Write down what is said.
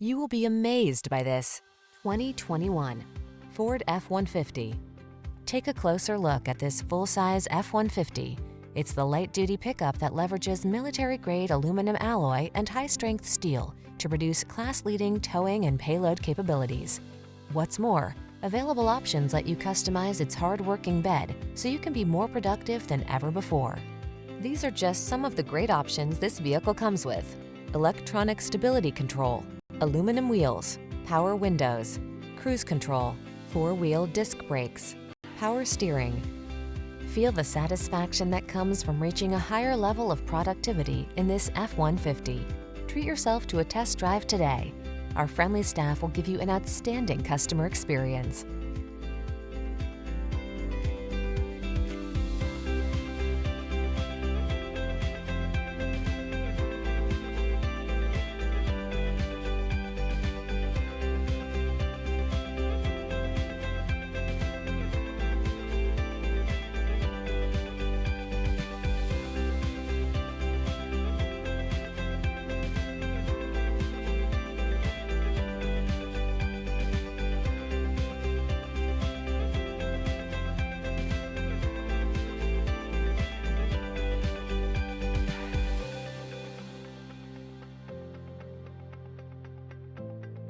You will be amazed by this 2021 Ford F-150. Take a closer look at this full-size F-150. It's the light-duty pickup that leverages military-grade aluminum alloy and high-strength steel to produce class-leading towing and payload capabilities. What's more, available options let you customize its hard-working bed so you can be more productive than ever before. These are just some of the great options this vehicle comes with: electronic stability control, aluminum wheels, power windows, cruise control, four-wheel disc brakes, power steering. Feel the satisfaction that comes from reaching a higher level of productivity in this F-150. Treat yourself to a test drive today. Our friendly staff will give you an outstanding customer experience.